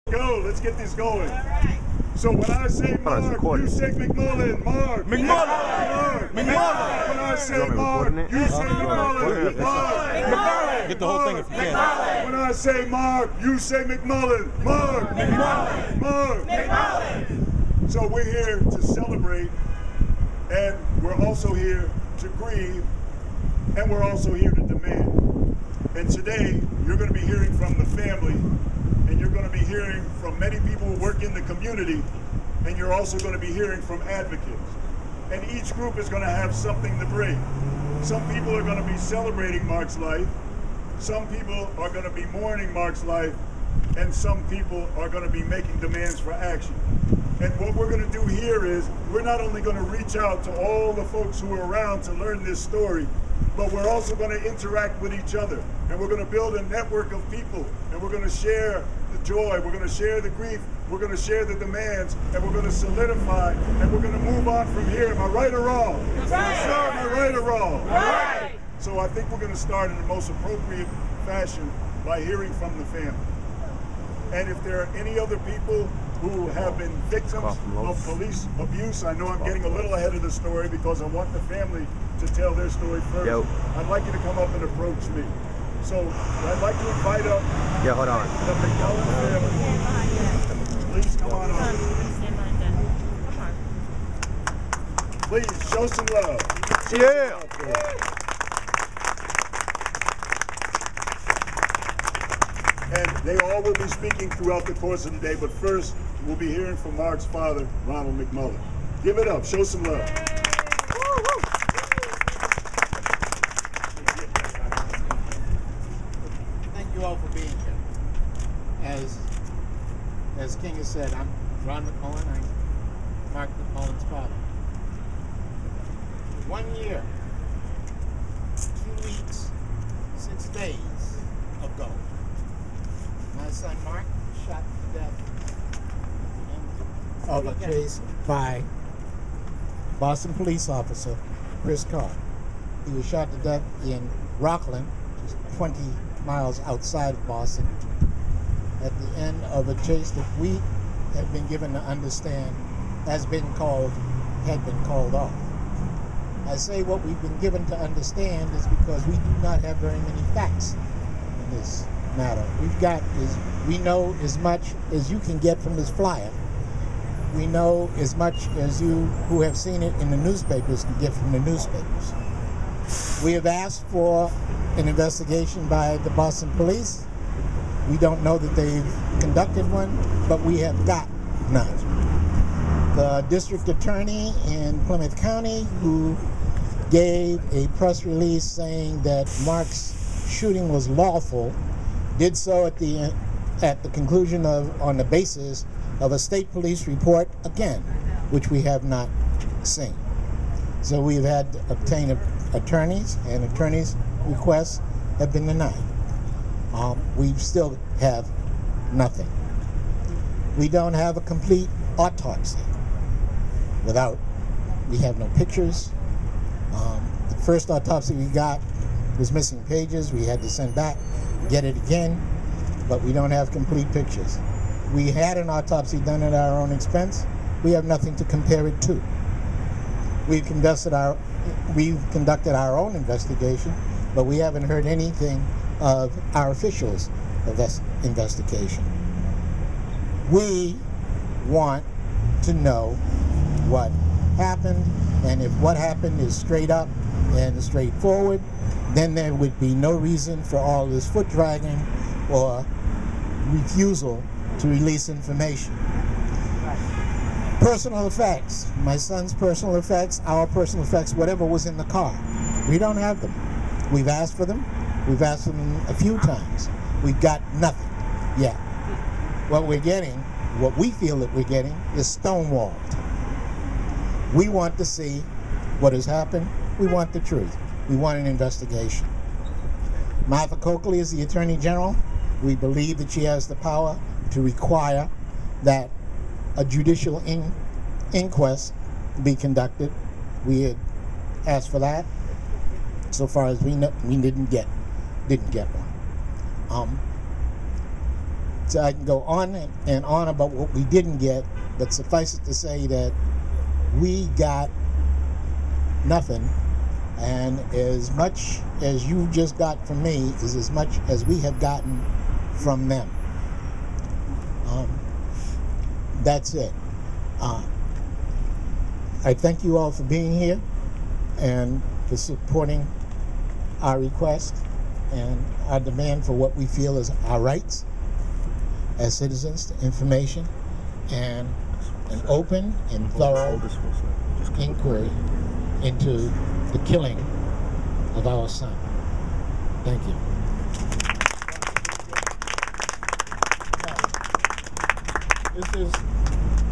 Go, let's get this going. So when I say Mark, you say McMullen. Mark. McMullen. Mark. McMullen. When I say Mark, you say McMullen. Mark. McMullen. Get the whole thing if you can. When I say Mark, you say McMullen. Mark. McMullen. Mark. McMullen. So we're here to celebrate, and we're also here to grieve, and we're also here to demand. And today, you're going to be hearing from the family, and you're going to be hearing from many people who work in the community, and you're also going to be hearing from advocates. And each group is going to have something to bring. Some people are going to be celebrating Mark's life, some people are going to be mourning Mark's life, and some people are going to be making demands for action. And what we're going to do here is, we're not only going to reach out to all the folks who are around to learn this story, but we're also going to interact with each other. And we're going to build a network of people, and we're going to share the joy, we're going to share the grief, we're going to share the demands, and we're going to solidify, and we're going to move on from here. Am I right or wrong? Right. Sure, am I right or wrong? Right. So I think we're going to start in the most appropriate fashion by hearing from the family. And if there are any other people who have been victims of police abuse, I know I'm getting a little ahead of the story because I want the family to tell their story first. I'd like you to come up and approach me. So I'd like to invite up hold on. the McMullen family. Please come on up. Please show some love. And they all will be speaking throughout the course of the day, but first we'll be hearing from Mark's father, Ronald McMullen. Give it up, show some love. Thank you all for being here. As King has said, I'm Ron McMullen. I'm Mark McMullen's father. 1 year, 2 weeks, 6 days ago, my son Mark shot to death of a chase by Boston police officer Chris Carr. He was shot to death in Rockland, just 20 miles outside of Boston, at the end of a chase that we had been given to understand had been called off. I say what we've been given to understand is because we do not have very many facts in this matter. We know as much as you can get from this flyer. We know as much as you who have seen it in the newspapers can get from the newspapers. We have asked for an investigation by the Boston police. We don't know that they've conducted one, but we have got none. The district attorney in Plymouth County, who gave a press release saying that Mark's shooting was lawful, did so at the conclusion on the basis of a state police report, again, which we have not seen. So we've had to obtain attorneys, and attorneys' requests have been denied. We still have nothing. We don't have a complete autopsy. We have no pictures. The first autopsy we got was missing pages. We had to send back, get it again, but we don't have complete pictures. We had an autopsy done at our own expense. We have nothing to compare it to. We've conducted our own investigation, but we haven't heard anything of our officials' investigation. We want to know what happened, and if what happened is straight up and straightforward, then there would be no reason for all this foot dragging or refusal to release information. Personal effects, my son's personal effects, our personal effects, whatever was in the car. We don't have them. We've asked for them. We've asked for them a few times. We've got nothing yet. What we feel that we're getting is stonewalled. We want to see what has happened. We want the truth. We want an investigation. Martha Coakley is the Attorney General. We believe that she has the power to require that a judicial inquest be conducted. We had asked for that. So far as we know, we didn't get one. So I can go on and on about what we didn't get, but suffice it to say that we got nothing, and as much as you just got from me is as much as we have gotten from them. That's it. I thank you all for being here and for supporting our request and our demand for what we feel is our rights as citizens to information and an open and thorough inquiry into the killing of our son. Thank you. This is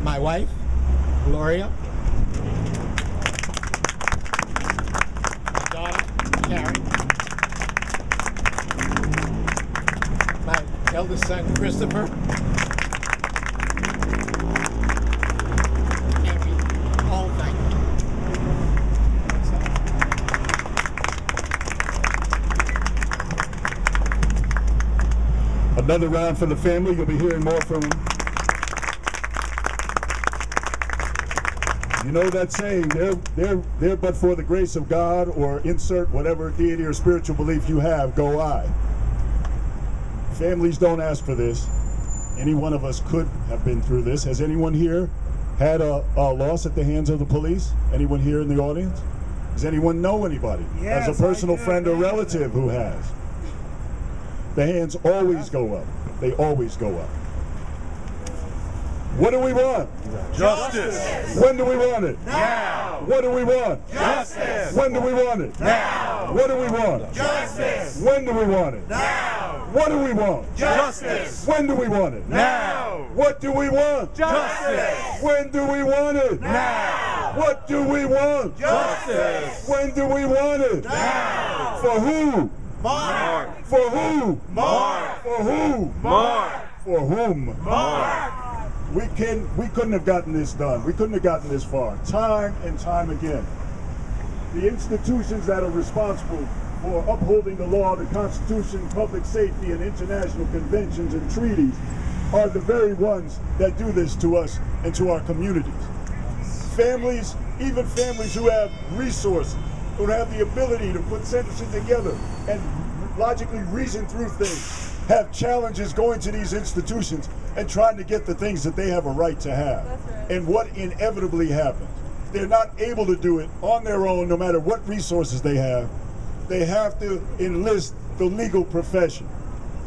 my wife, Gloria, my daughter, Karen, my eldest son, Christopher, and we all thank you. Another round for the family. You'll be hearing more from them. You know that saying, they're but for the grace of God, or insert whatever deity or spiritual belief you have, go I. Families don't ask for this. Any one of us could have been through this. Has anyone here had a loss at the hands of the police? Anyone here in the audience? Does anyone know anybody? Yes, as a personal friend or relative who has? The hands always go up. They always go up. What do we want? Justice. When do we want it? Now. What do we want? Justice. When do we want it? Now. What do we want? Justice. When do we want it? Now. What do we want? Justice. When do we want it? Now. What do we want? Justice. When do we want it? Now. What do we want? Justice. When do we want it? Now. For who? Mark. For who? Mark. For who? Mark. For whom? Mark. We couldn't have gotten this done. We couldn't have gotten this far. Time and time again. The institutions that are responsible for upholding the law, the Constitution, public safety, and international conventions and treaties are the very ones that do this to us and to our communities. Families, even families who have resources, who have the ability to put sentences together and logically reason through things, have challenges going to these institutions and trying to get the things that they have a right to have. That's right. And what inevitably happens, they're not able to do it on their own, no matter what resources they have. They have to enlist the legal profession.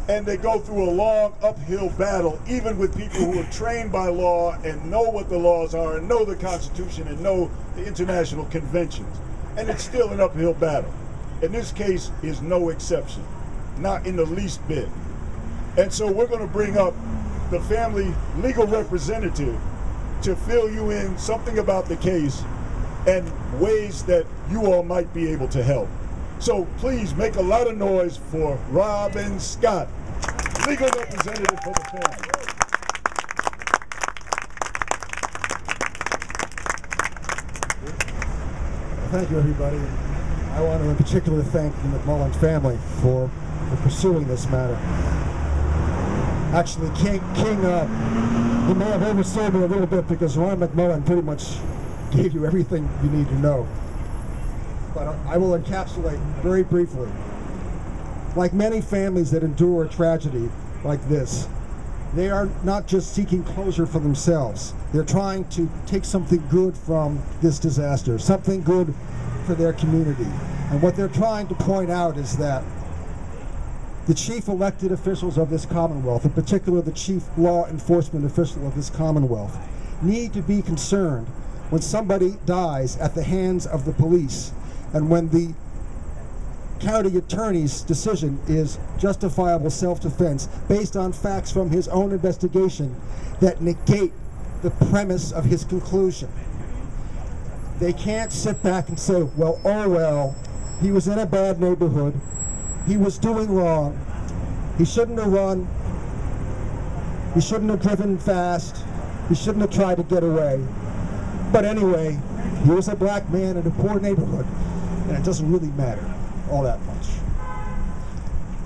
And they go through a long uphill battle, even with people who are trained by law and know what the laws are and know the Constitution and know the international conventions. And it's still an uphill battle. And this case is no exception, not in the least bit. And so we're going to bring up the family legal representative to fill you in something about the case and ways that you all might be able to help. So please make a lot of noise for Robin Scott, legal representative for the family. Thank you, everybody. I want to in particular thank the McMullen family for pursuing this matter. Actually, King he may have oversold me a little bit because Ron McMullen pretty much gave you everything you need to know. But I will encapsulate very briefly. Like many families that endure a tragedy like this, they are not just seeking closure for themselves. They're trying to take something good from this disaster, something good for their community. And what they're trying to point out is that the chief elected officials of this Commonwealth, in particular the chief law enforcement official of this Commonwealth, need to be concerned when somebody dies at the hands of the police and when the county attorney's decision is justifiable self-defense based on facts from his own investigation that negate the premise of his conclusion. They can't sit back and say, well, oh well, he was in a bad neighborhood, he was doing wrong, he shouldn't have run, he shouldn't have driven fast, he shouldn't have tried to get away. But anyway, he was a black man in a poor neighborhood, and it doesn't really matter all that much.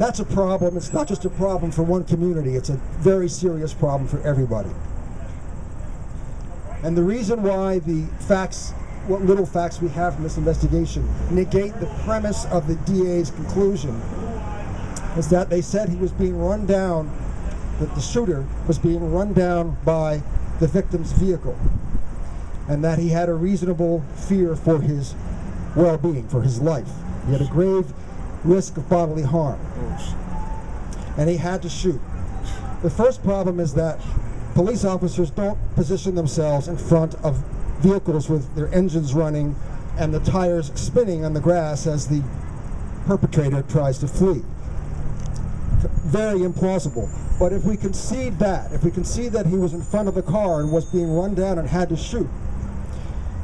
That's a problem. It's not just a problem for one community. It's a very serious problem for everybody. And the reason why the facts, what little facts we have from this investigation, negate the premise of the DA's conclusion is that they said he was being run down, that the shooter was being run down by the victim's vehicle, and that he had a reasonable fear for his well-being, for his life. He had a grave risk of bodily harm, and he had to shoot. The first problem is that police officers don't position themselves in front of vehicles with their engines running and the tires spinning on the grass as the perpetrator tries to flee. Very implausible. But if we concede that he was in front of the car and was being run down and had to shoot,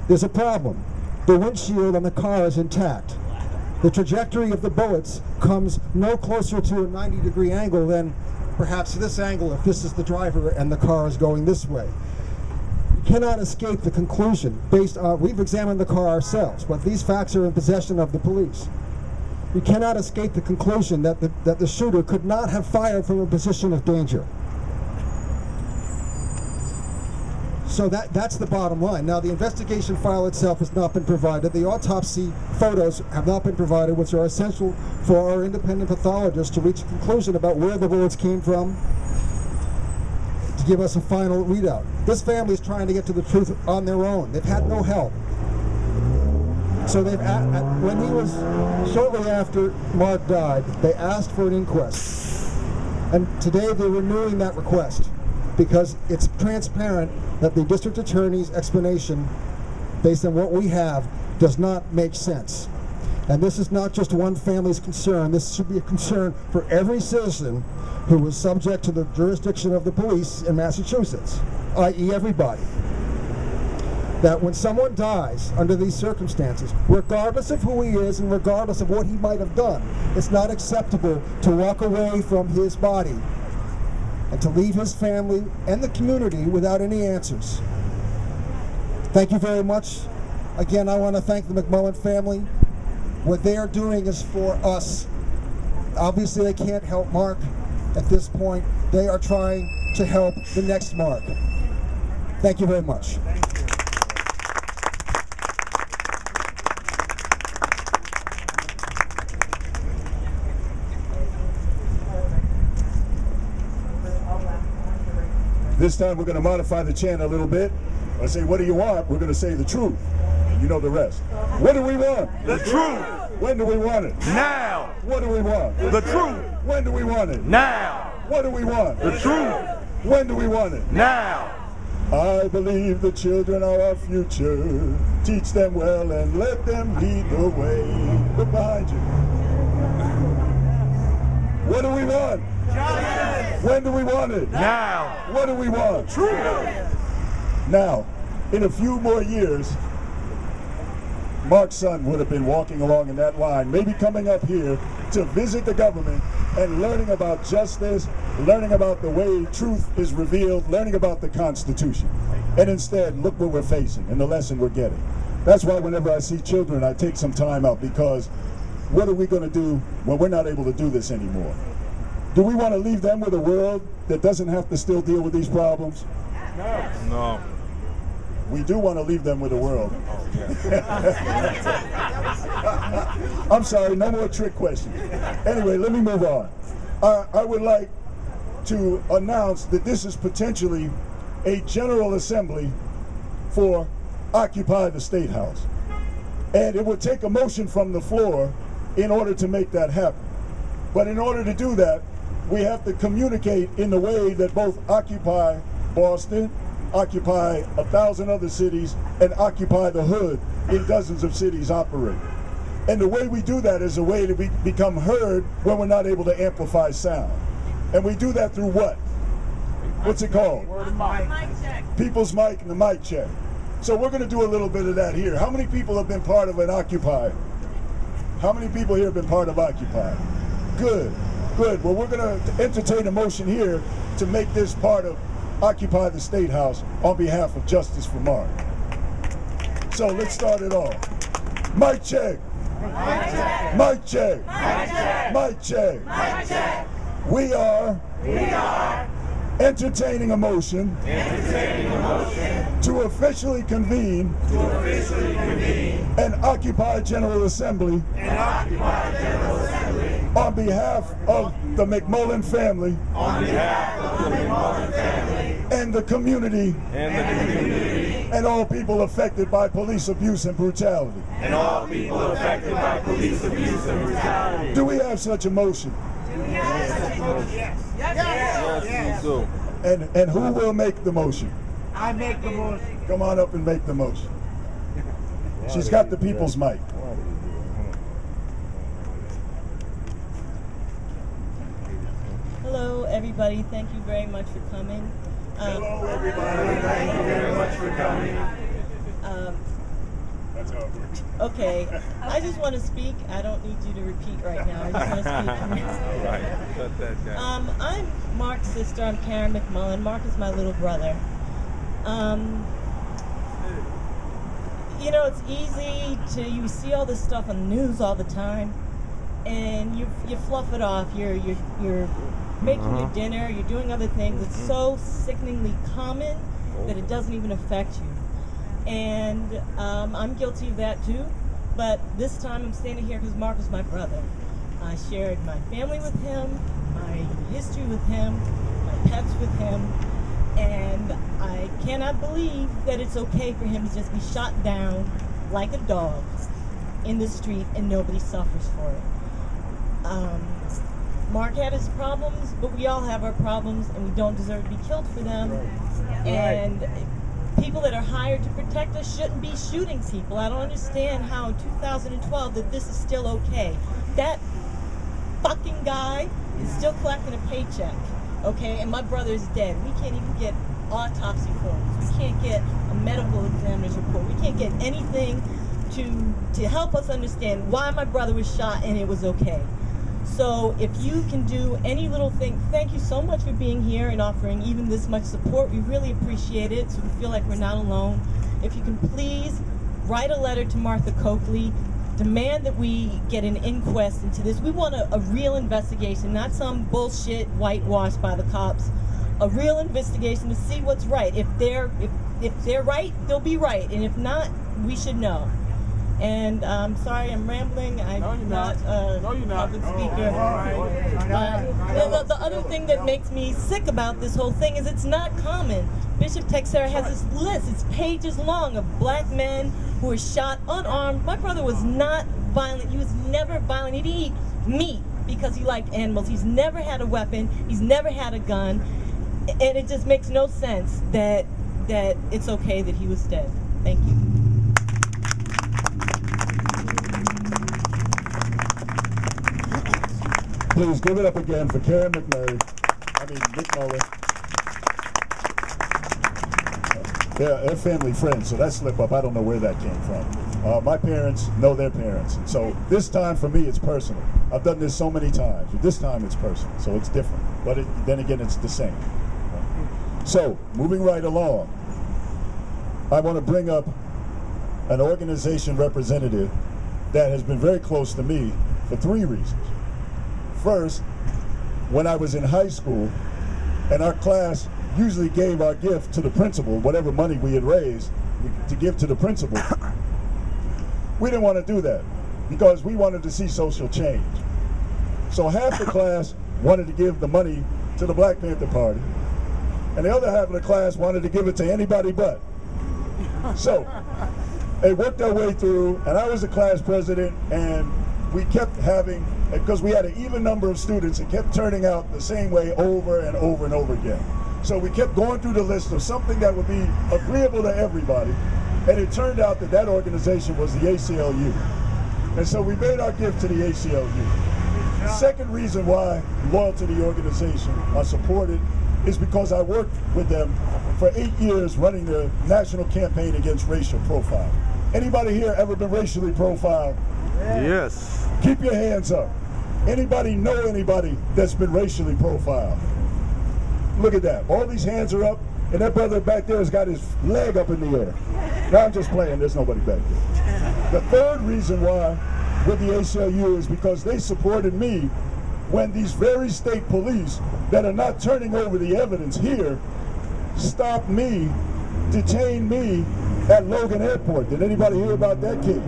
there's a problem. The windshield on the car is intact. The trajectory of the bullets comes no closer to a 90-degree angle than perhaps this angle if this is the driver and the car is going this way. You cannot escape the conclusion based on, we've examined the car ourselves, but these facts are in possession of the police. You cannot escape the conclusion that the shooter could not have fired from a position of danger. So that's the bottom line. Now, the investigation file itself has not been provided. The autopsy photos have not been provided, which are essential for our independent pathologists to reach a conclusion about where the bullets came from, to give us a final readout. This family is trying to get to the truth on their own. They've had no help. So when he was, shortly after Mark died, they asked for an inquest. And today they're renewing that request because it's transparent that the district attorney's explanation, based on what we have, does not make sense. And this is not just one family's concern. This should be a concern for every citizen who was subject to the jurisdiction of the police in Massachusetts, i.e. everybody. That when someone dies under these circumstances, regardless of who he is and regardless of what he might have done, it's not acceptable to walk away from his body and to leave his family and the community without any answers. Thank you very much. Again, I want to thank the McMullen family. What they are doing is for us. Obviously, they can't help Mark at this point. They are trying to help the next Mark. Thank you very much. Thank you. This time we're going to modify the chant a little bit. I say, what do you want? We're going to say the truth. You know the rest. What do we want? The truth. When do we want it? Now. What do we want? The truth. When do we want it? Now. What do we want? The truth. When do we want it? Now. I believe the children are our future. Teach them well and let them lead the way. Look behind you. What do we want? Justice. When do we want it? Now. What do we want? Truth. Now, in a few more years, Mark's son would have been walking along in that line, maybe coming up here to visit the government and learning about justice, learning about the way truth is revealed, learning about the Constitution. And instead, look what we're facing and the lesson we're getting. That's why whenever I see children, I take some time out, because what are we going to do when we're not able to do this anymore? Do we want to leave them with a world that doesn't have to still deal with these problems? No. We do want to leave them with a world. I'm sorry, no more trick questions. Anyway, let me move on. I would like to announce that this is potentially a General Assembly for Occupy the State House. And it would take a motion from the floor in order to make that happen. But in order to do that, we have to communicate in the way that both Occupy Boston, Occupy 1,000 other cities, and Occupy the Hood in dozens of cities operate. And the way we do that is a way to become heard when we're not able to amplify sound. And we do that through what? What's it called? Mic check. People's mic and the mic check. So we're going to do a little bit of that here. How many people have been part of an Occupy? How many people here have been part of Occupy? Good, good. Well, we're going to entertain a motion here to make this part of Occupy the State House on behalf of Justice for Mark. So let's start it off. Mic check. Mic check. Mic check. Mic check. We are entertaining a motion to officially convene an Occupy General Assembly on behalf of the McMullen family and the community and all people affected by police abuse and brutality. Do we have such a motion? Yes, we do. And who will make the motion? I make the motion. Come on up and make the motion. She's got the people's mic. Hello, everybody. Thank you very much for coming. Hello, everybody. Thank you very much for coming. That's how it works. Okay, I just want to speak. I don't need you to repeat right now. I just want to speak. All right, shut that down. I'm Mark's sister. I'm Karen McMullen. Mark is my little brother. You know, it's easy you see all this stuff on the news all the time, and you fluff it off. You're making your dinner. You're doing other things. It's so sickeningly common that it doesn't even affect you. And I'm guilty of that too, but this time I'm standing here because Mark is my brother. I shared my family with him, my history with him, my pets with him, and I cannot believe that it's okay for him to just be shot down like a dog in the street and nobody suffers for it. Mark had his problems, but we all have our problems and we don't deserve to be killed for them. And people that are hired to protect us shouldn't be shooting people. I don't understand how in 2012 that this is still okay. That fucking guy is still collecting a paycheck, okay? And my brother's dead. We can't even get autopsy forms. We can't get a medical examiner's report. We can't get anything to help us understand why my brother was shot and it was okay. So if you can do any little thing, thank you so much for being here and offering even this much support. We really appreciate it, so we feel like we're not alone. If you can please write a letter to Martha Coakley, demand that we get an inquest into this. We want a real investigation, not some bullshit whitewashed by the cops. A real investigation to see what's right. If they're right, they'll be right, and if not, we should know. And I'm sorry, I'm rambling. I'm not a public speaker. The other thing that makes me sick about this whole thing is it's not common. Bishop Texera has this list. It's pages long of black men who were shot unarmed. My brother was not violent. He was never violent. He didn't eat meat because he liked animals. He's never had a weapon. He's never had a gun. And it just makes no sense that it's okay that he was dead. Thank you. Please give it up again for Karen McMullen. They're family friends, so that slip up, I don't know where that came from. My parents know their parents. So this time for me, it's personal. I've done this so many times, but this time it's personal, so it's different. But then again, it's the same. So, moving right along, I want to bring up an organization representative that has been very close to me for 3 reasons. First, when I was in high school, and our class usually gave our gift to the principal, whatever money we had raised, to give to the principal. We didn't want to do that because we wanted to see social change. So half the class wanted to give the money to the Black Panther Party, and the other half of the class wanted to give it to anybody but. So they worked their way through, and I was the class president, and we kept having, because we had an even number of students, it kept turning out the same way over and over and over again. So we kept going through the list of something that would be agreeable to everybody, and it turned out that that organization was the ACLU. And so we made our gift to the ACLU. The second reason why I'm loyal to the organization, I support it, is because I worked with them for 8 years running the national campaign against racial profiling. Anybody here ever been racially profiled? Yes. Keep your hands up. Anybody know anybody that's been racially profiled? Look at that. All these hands are up, and that brother back there has got his leg up in the air. Now I'm just playing. There's nobody back there. The third reason why with the ACLU is because they supported me when these very state police that are not turning over the evidence here stopped me, detained me at Logan Airport. Did anybody hear about that case?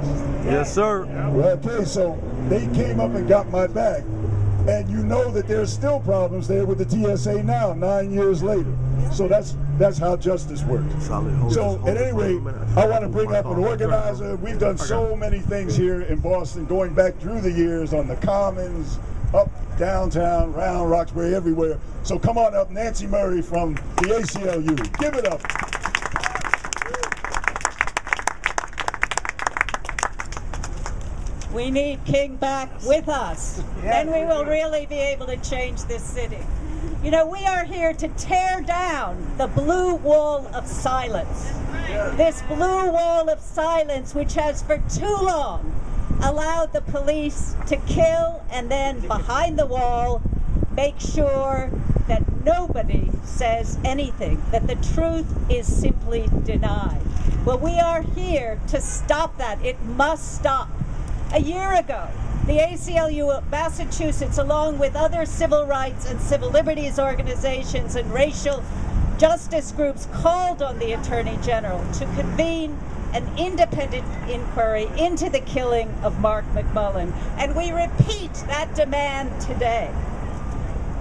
Yes, sir. Okay, so they came up and got my back. And you know that there's still problems there with the TSA now, 9 years later. So that's how justice works. So at any rate, I want to bring up an organizer. We've done so many things here in Boston, going back through the years on the Commons, up downtown, around Roxbury, everywhere. So come on up, Nancy Murray from the ACLU. Give it up. We need King back with us. Then we will really be able to change this city. You know, we are here to tear down the blue wall of silence. This blue wall of silence which has for too long allowed the police to kill and then behind the wall make sure that nobody says anything, that the truth is simply denied. Well, we are here to stop that. It must stop. A year ago, the ACLU of Massachusetts, along with other civil rights and civil liberties organizations and racial justice groups, called on the Attorney General to convene an independent inquiry into the killing of Mark McMullen. And we repeat that demand today.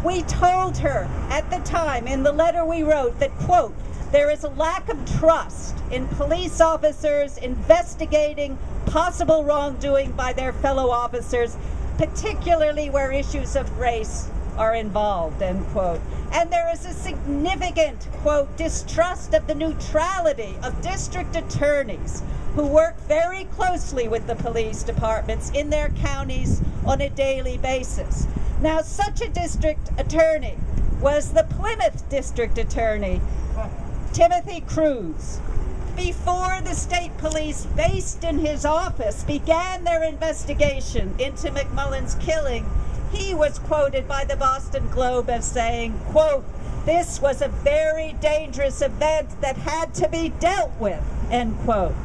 We told her at the time in the letter we wrote that, quote, there is a lack of trust in police officers investigating possible wrongdoing by their fellow officers, particularly where issues of race are involved, end quote. And there is a significant, quote, distrust of the neutrality of district attorneys who work very closely with the police departments in their counties on a daily basis. Now, such a district attorney was the Plymouth district attorney, Timothy Cruz. Before the state police based in his office began their investigation into McMullen's killing, he was quoted by the Boston Globe as saying, quote, this was a very dangerous event that had to be dealt with, end quote.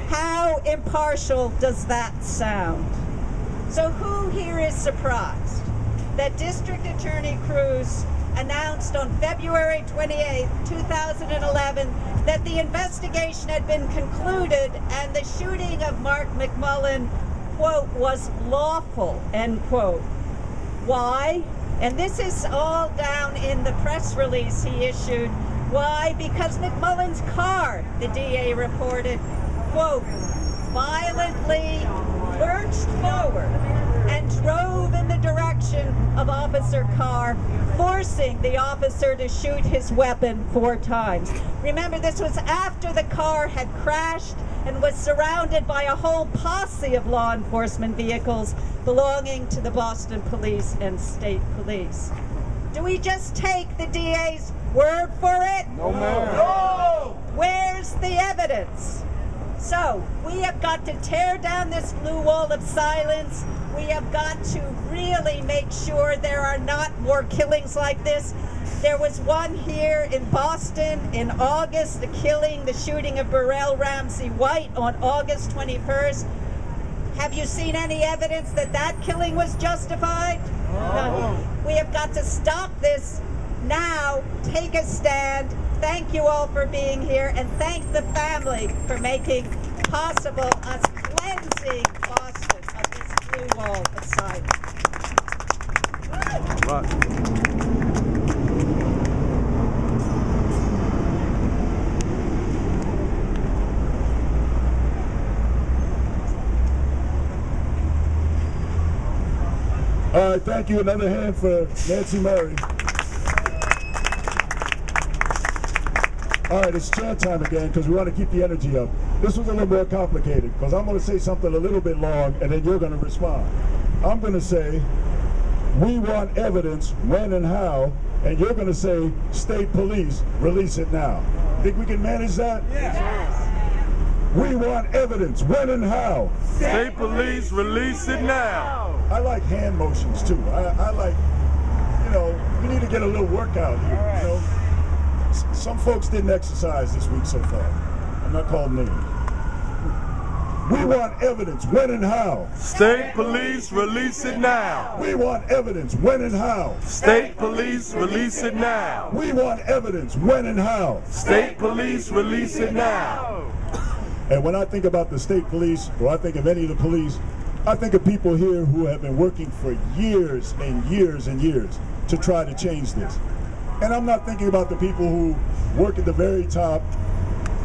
How impartial does that sound? So who here is surprised that District Attorney Cruz announced on February 28, 2011, that the investigation had been concluded and the shooting of Mark McMullen, quote, was lawful, end quote. Why? And this is all down in the press release he issued. Why? Because McMullen's car, the DA reported, quote, violently lurched forward and drove in the direction of Officer Carr, forcing the officer to shoot his weapon 4 times. Remember, this was after the car had crashed and was surrounded by a whole posse of law enforcement vehicles belonging to the Boston Police and State Police. Do we just take the DA's word for it? No, ma'am. No! Where's the evidence? So, we have got to tear down this blue wall of silence. We have got to really make sure there are not more killings like this. There was one here in Boston in August, the shooting of Burrell Ramsey White on August 21st. Have you seen any evidence that that killing was justified? No. We have got to stop this now, take a stand. Thank you all for being here, and thank the family for making possible us cleansing Boston of this blue wall of silence. All right, thank you. Another hand for Nancy Murray. All right, it's chant time again because we want to keep the energy up. This was a little more complicated because I'm going to say something a little bit long and then you're going to respond. I'm going to say, we want evidence when and how, and you're going to say, state police, release it now. Think we can manage that? Yes. We want evidence when and how. State police, release it now. I like hand motions too. I like, you know, we need to get a little workout here, you know. Some folks didn't exercise this week so far. I'm not calling names. We want evidence. When and how? State police, release it now. We want evidence. When and how? State police, release it now. We want evidence. When and how? State police, release it now. And when I think about the state police, or I think of any of the police, I think of people here who have been working for years and years and years to try to change this. And I'm not thinking about the people who work at the very top,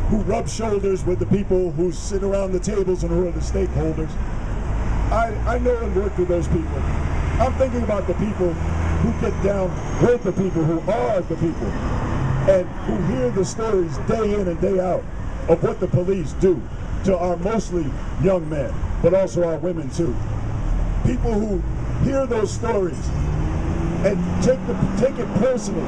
who rub shoulders with the people who sit around the tables and who are the stakeholders. I know and work with those people. I'm thinking about the people who get down with the people who are the people and who hear the stories day in and day out of what the police do to our mostly young men, but also our women too. People who hear those stories and take it personally.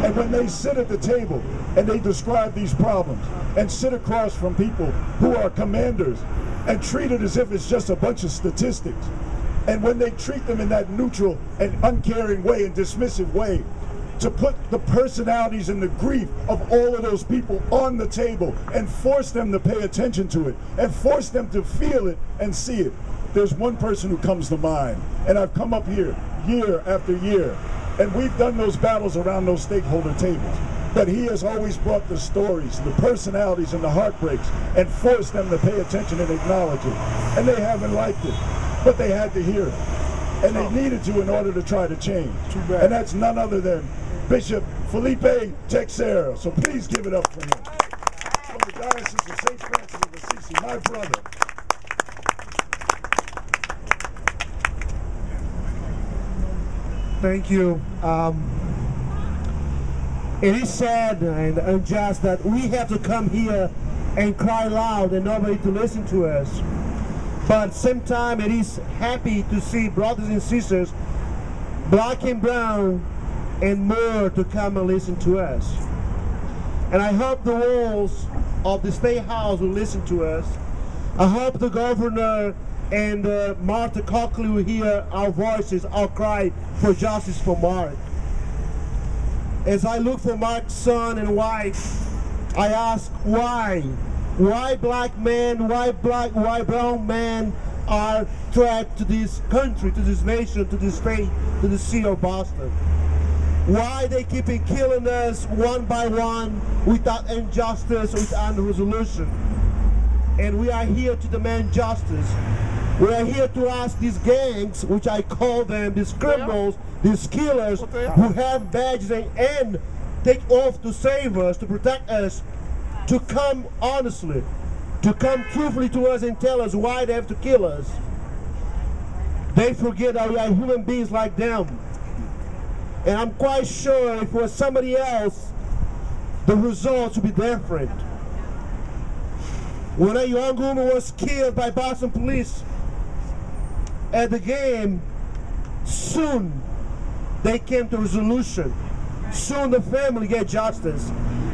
And when they sit at the table and they describe these problems and sit across from people who are commanders and treat it as if it's just a bunch of statistics, and when they treat them in that neutral and uncaring way and dismissive way, to put the personalities and the grief of all of those people on the table and force them to pay attention to it and force them to feel it and see it. There's one person who comes to mind, and I've come up here year after year, and we've done those battles around those stakeholder tables. But he has always brought the stories, the personalities, and the heartbreaks and forced them to pay attention and acknowledge it. And they haven't liked it, but they had to hear it. And they needed to in order to try to change. And that's none other than Bishop Felipe Texera. So please give it up for him. From the Diocese of St. Francis of Assisi, my brother. Thank you. It is sad and unjust that we have to come here and cry loud and nobody to listen to us. But at the same time, it is happy to see brothers and sisters, black and brown, and more to come and listen to us. And I hope the walls of the State House will listen to us. I hope the governor and Martha Coakley will hear our voices, our cry for justice for Mark. As I look for Mark's son and wife, I ask why? Why black men, why brown men are threat to this country, to this nation, to this state, to the city of Boston? Why they keep killing us one by one without injustice, without resolution? And we are here to demand justice. We are here to ask these gangs, which I call them, these criminals, these killers, who have badges and take oath to save us, to protect us, to come honestly, to come truthfully to us and tell us why they have to kill us. They forget that we are human beings like them. And I'm quite sure if it was somebody else, the results would be different. When a young woman was killed by Boston police at the game, soon they came to resolution. Soon the family get justice.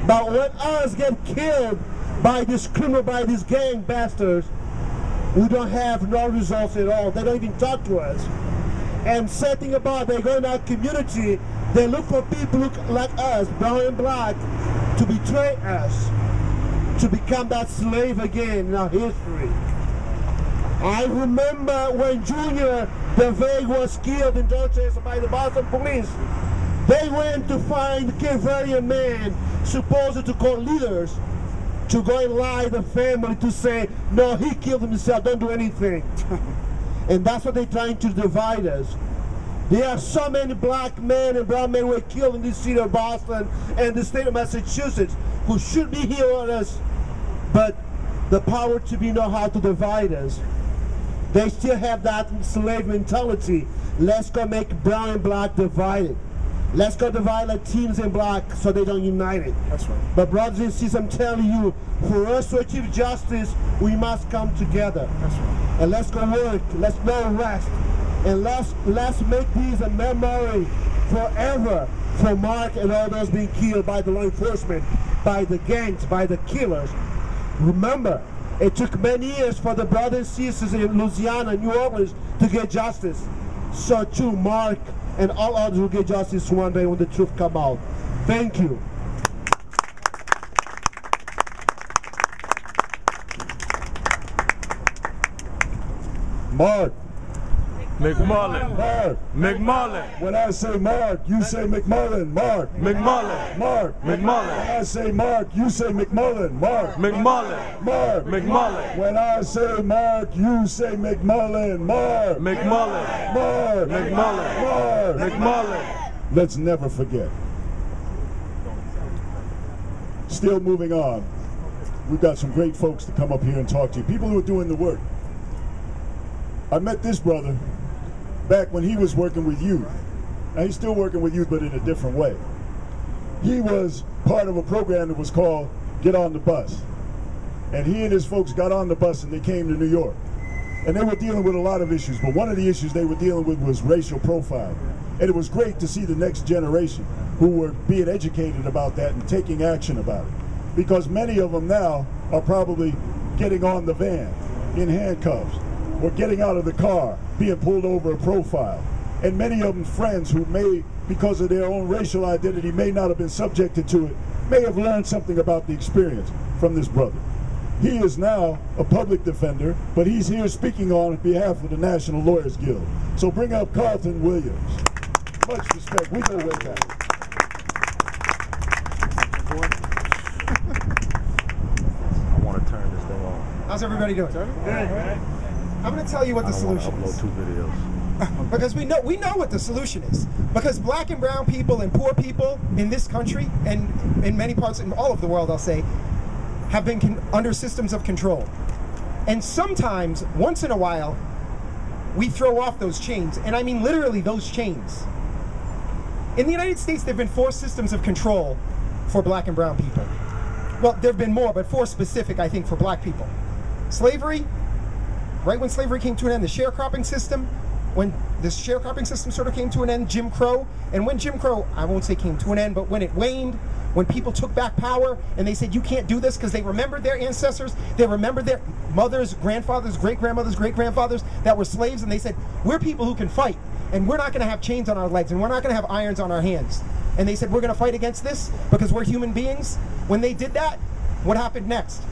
But when us get killed by this criminal, by these gang bastards, we don't have no results at all. They don't even talk to us. And sad thing about, they go in our community, they look for people look like us, brown and black, to betray us, to become that slave again in our history. I remember when Junior DeVay was killed in Dorchester by the Boston police. They went to find the Cavalier man, supposed to call leaders, to go and lie to the family to say, no, he killed himself, don't do anything. And that's what they're trying to divide us. There are so many black men and brown men who were killed in this city of Boston and the state of Massachusetts who should be here on us, but the power to be know how to divide us. They still have that slave mentality. Let's go make brown and black divided. Let's go divide Latinos and black so they don't unite it. That's right. But brothers and sisters, I'm telling you, for us to achieve justice, we must come together. That's right. And let's go work. Let's no rest. And let's make this a memory forever for Mark and all those being killed by the law enforcement, by the gangs, by the killers. Remember, it took many years for the brothers and sisters in Louisiana and New Orleans to get justice. So too, Mark and all others will get justice one day when the truth come out. Thank you. Mark. McMullen. Mark. McMullen. When I say Mark, you say McMullen. Mark. McMullen. Mark. McMullen. When I say Mark, you say McMullen. Mark. McMullen. Mark. McMullen. When I say Mark, you say McMullen. Mark. McMullen. Mark. McMullen. Mark. McMullen. Let's never forget. Still moving on. We've got some great folks to come up here and talk to you. People who are doing the work. I met this brother back when he was working with youth. Now he's still working with youth, but in a different way. He was part of a program that was called Get on the Bus. And he and his folks got on the bus and they came to New York. And they were dealing with a lot of issues, but one of the issues they were dealing with was racial profiling. And it was great to see the next generation who were being educated about that and taking action about it. Because many of them now are probably getting on the van in handcuffs or getting out of the car, being pulled over a profile. And many of them friends who may, because of their own racial identity, may not have been subjected to it, may have learned something about the experience from this brother. He is now a public defender, but he's here speaking on behalf of the National Lawyers Guild. So bring up Carlton Williams. Much respect. We go way back. I want to turn this thing on. How's everybody doing? I'm going to tell you what the solution is. 2 videos. Because we know what the solution is. Because black and brown people and poor people in this country and in many parts in all of the world, I'll say, have been under systems of control. And sometimes, once in a while, we throw off those chains. And I mean literally those chains. In the United States, there have been 4 systems of control for black and brown people. Well, there have been more, but 4 specific, I think, for black people. Slavery, right when slavery came to an end, the sharecropping system, when the sharecropping system sort of came to an end, Jim Crow, and when Jim Crow, I won't say came to an end, but when it waned, when people took back power and they said you can't do this because they remembered their ancestors, they remembered their mothers, grandfathers, great-grandmothers, great-grandfathers that were slaves, and they said, we're people who can fight, and we're not going to have chains on our legs, and we're not going to have irons on our hands. And they said, we're going to fight against this because we're human beings. When they did that, what happened next?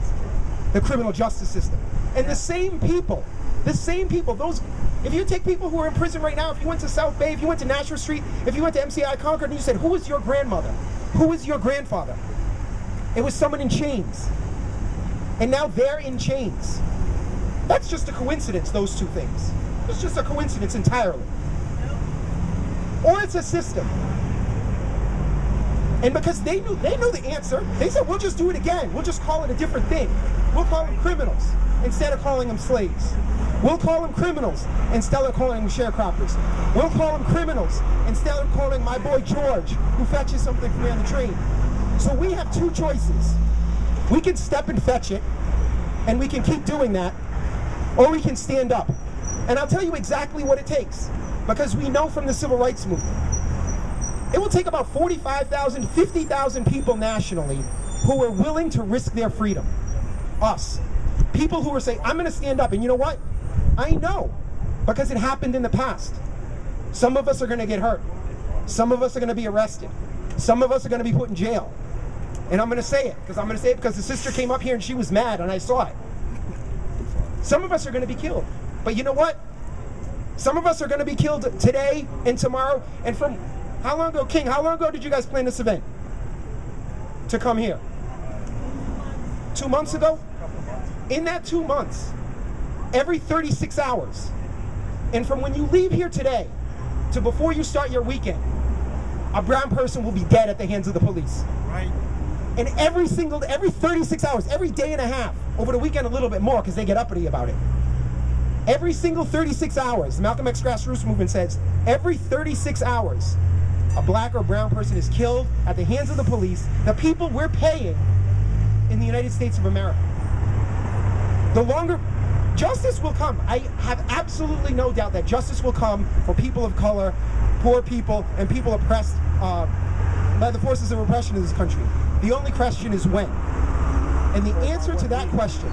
The criminal justice system. And the same people, those, if you take people who are in prison right now, if you went to South Bay, if you went to Nashua Street, if you went to MCI Concord and you said, who is your grandmother? Who is your grandfather? It was someone in chains. And now they're in chains. That's just a coincidence, those 2 things. It's just a coincidence entirely. Or it's a system. And because they knew the answer, they said, we'll just do it again. We'll just call it a different thing. We'll call them criminals instead of calling them slaves. We'll call them criminals instead of calling them sharecroppers. We'll call them criminals instead of calling my boy George, who fetches something for me on the train. So we have 2 choices. We can step and fetch it, and we can keep doing that, or we can stand up. And I'll tell you exactly what it takes, because we know from the civil rights movement. It will take about 45,000, 50,000 people nationally who are willing to risk their freedom. Us. People who are saying, I'm going to stand up. And you know what? I know. Because it happened in the past. Some of us are going to get hurt. Some of us are going to be arrested. Some of us are going to be put in jail. And I'm going to say it. Because the sister came up here and she was mad and I saw it. Some of us are going to be killed. But you know what? Some of us are going to be killed today and tomorrow. And from... How long ago, King, how long ago did you guys plan this event? To come here? 2 months ago? In that 2 months, every 36 hours, and from when you leave here today to before you start your weekend, a brown person will be dead at the hands of the police. Right. And every 36 hours, every day and a half, over the weekend a little bit more because they get uppity about it. Every single 36 hours, the Malcolm X Grassroots Movement says, every 36 hours, a black or brown person is killed at the hands of the police, the people we're paying in the United States of America. The longer, justice will come. I have absolutely no doubt that justice will come for people of color, poor people, and people oppressed by the forces of repression in this country. The only question is when. And the answer to that question,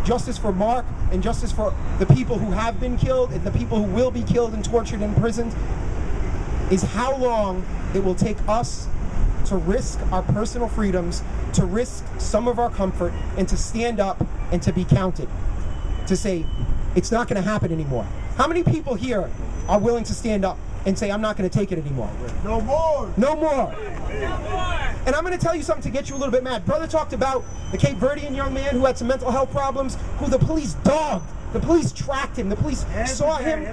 justice for Mark and justice for the people who have been killed and the people who will be killed and tortured and imprisoned, is how long it will take us to risk our personal freedoms, to risk some of our comfort, and to stand up and to be counted. To say, It's not going to happen anymore. How many people here are willing to stand up and say, I'm not going to take it anymore? No more. No more. And I'm going to tell you something to get you a little bit mad. Brother talked about the Cape Verdean young man who had some mental health problems, who the police dogged. The police tracked him. The police saw him.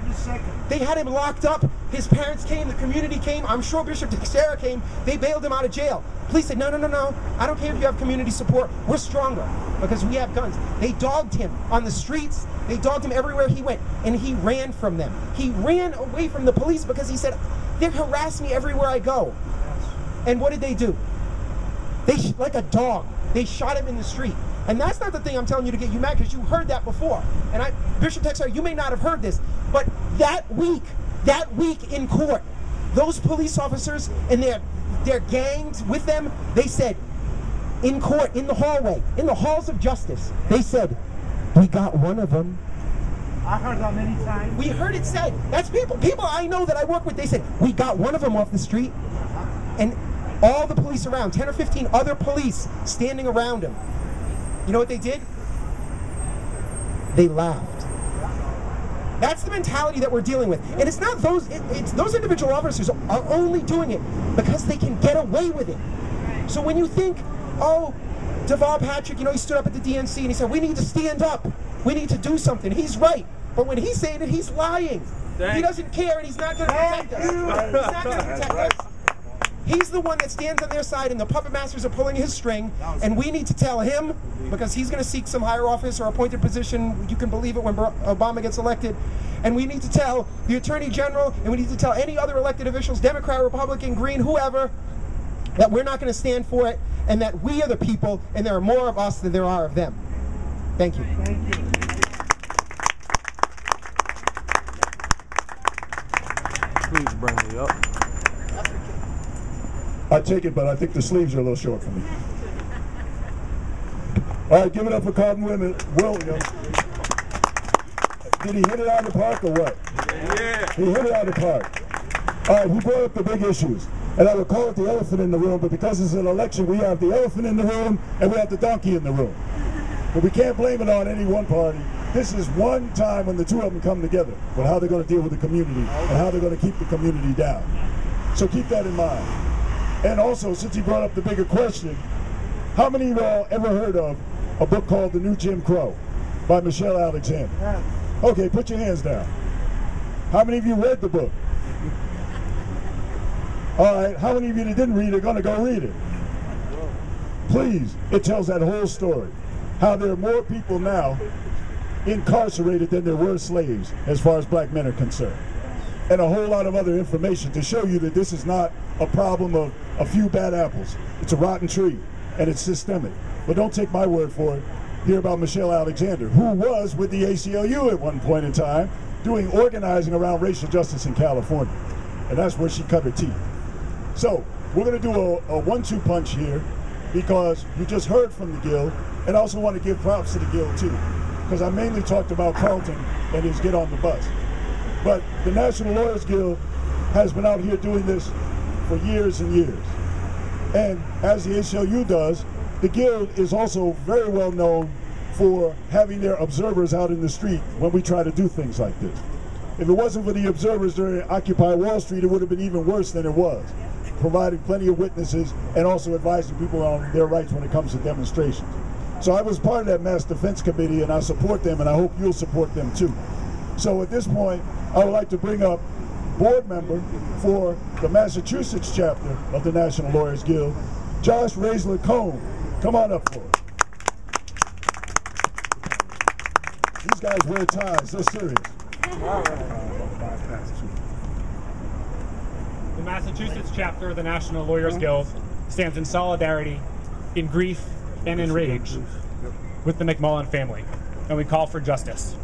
They had him locked up. His parents came. The community came. I'm sure Bishop Teixeira came. They bailed him out of jail. Police said, no, no, no, no. I don't care if you have community support. We're stronger because we have guns. They dogged him on the streets. They dogged him everywhere he went. And he ran from them. He ran away from the police because he said, they harass me everywhere I go. And what did they do? Like a dog, they shot him in the street. And that's not the thing I'm telling you to get you mad, because you heard that before. And Bishop Teixeira, you may not have heard this, but that week in court, those police officers and their gangs with them, they said, in court, in the hallway, in the halls of justice, they said, we got one of them. I heard that many times. We heard it said. That's people I know that I work with, they said, we got one of them off the street. And all the police around, 10 or 15 other police standing around him. You know what they did? They laughed. That's the mentality that we're dealing with. And it's not those, it's those individual officers are only doing it because they can get away with it. So when you think, oh, Deval Patrick, you know, he stood up at the DNC and he said, we need to stand up. We need to do something. He's right. But when he's saying it, he's lying. He doesn't care and he's not going to protect us. He's not going to protect us. He's the one that stands on their side and the puppet masters are pulling his string, and we need to tell him, because he's going to seek some higher office or appointed position, you can believe it, when Obama gets elected, and we need to tell the Attorney General, and we need to tell any other elected officials, Democrat, Republican, Green, whoever, that we're not going to stand for it, and that we are the people, and there are more of us than there are of them. Thank you. Thank you. Please bring me up. I take it, but I think the sleeves are a little short for me. All right, give it up for Carlton Williams. Did he hit it out of the park or what? Yeah. He hit it out of the park. All right, he brought up the big issues. And I would call it the elephant in the room, but because it's an election, we have the elephant in the room and we have the donkey in the room. But we can't blame it on any one party. This is one time when the two of them come together, but how they're going to deal with the community and how they're going to keep the community down. So keep that in mind. And also, since he brought up the bigger question, how many of y'all ever heard of a book called The New Jim Crow by Michelle Alexander? Yeah. Okay, put your hands down. How many of you read the book? All right, how many of you that didn't read it are going to go read it? Please, it tells that whole story. How there are more people now incarcerated than there were slaves as far as black men are concerned. And a whole lot of other information to show you that this is not a problem of a few bad apples. It's a rotten tree, and it's systemic. But don't take my word for it. Hear about Michelle Alexander, who was with the ACLU at one point in time, doing organizing around racial justice in California. And that's where she cut her teeth. So, we're going to do a 1-2 punch here, because you just heard from the Guild, and I also want to give props to the Guild too, because I mainly talked about Carlton and his get on the bus. But the National Lawyers Guild has been out here doing this for years and years. And as the ACLU does, the Guild is also very well known for having their observers out in the street when we try to do things like this. If it wasn't for the observers during Occupy Wall Street, it would have been even worse than it was, providing plenty of witnesses and also advising people on their rights when it comes to demonstrations. So I was part of that Mass Defense Committee, and I support them, and I hope you'll support them too. So at this point, I would like to bring up board member for the Massachusetts chapter of the National Lawyers Guild, Josh Raisler-Cohn. Come on up for it. These guys wear ties, they're serious. The Massachusetts chapter of the National Lawyers Guild stands in solidarity, in grief, and in rage with the McMullen family, and we call for justice.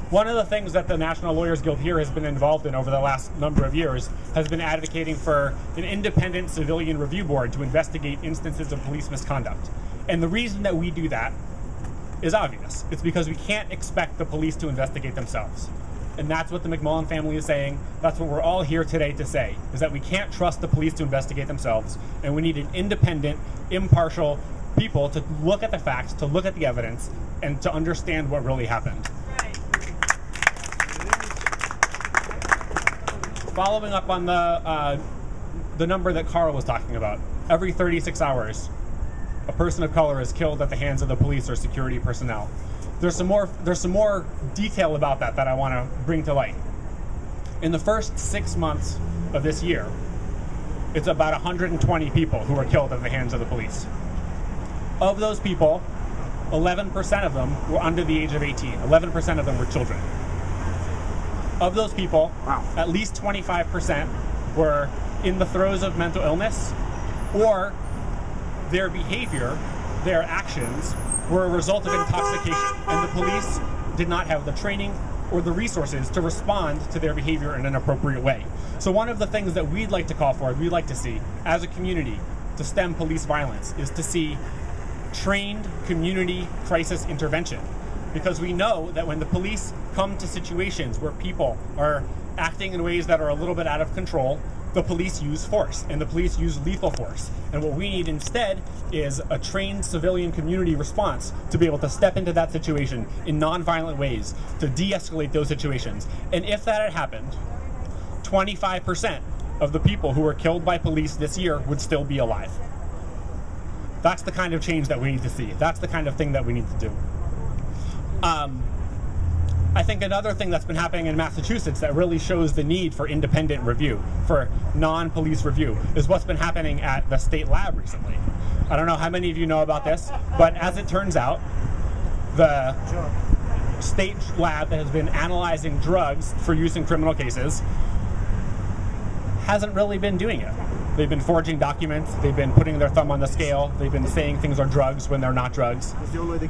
One of the things that the National Lawyers Guild here has been involved in over the last number of years has been advocating for an independent civilian review board to investigate instances of police misconduct. And the reason that we do that is obvious. It's because we can't expect the police to investigate themselves. And that's what the McMullen family is saying. That's what we're all here today to say, is that we can't trust the police to investigate themselves, and we need an independent, impartial people to look at the facts, to look at the evidence, and to understand what really happened. following up on the number that Carl was talking about, every 36 hours, a person of color is killed at the hands of the police or security personnel. There's some more detail about that I want to bring to light. In the first 6 months of this year, it's about 120 people who were killed at the hands of the police. Of those people, 11% of them were under the age of 18. 11% of them were children. Of those people, at least 25% were in the throes of mental illness, or their behavior, their actions, were a result of intoxication, and the police did not have the training or the resources to respond to their behavior in an appropriate way. So one of the things that we'd like to call for, we'd like to see as a community to stem police violence, is to see trained community crisis intervention. Because we know that when the police come to situations where people are acting in ways that are a little bit out of control, the police use force, and the police use lethal force. And what we need instead is a trained civilian community response to be able to step into that situation in non-violent ways to de-escalate those situations. And if that had happened, 25% of the people who were killed by police this year would still be alive. That's the kind of change that we need to see. That's the kind of thing that we need to do. I think another thing that's been happening in Massachusetts that really shows the need for independent review, for non-police review, is what's been happening at the state lab recently. I don't know how many of you know about this, but as it turns out, the state lab that has been analyzing drugs for use in criminal cases hasn't really been doing it. They've been forging documents, they've been putting their thumb on the scale, they've been saying things are drugs when they're not drugs.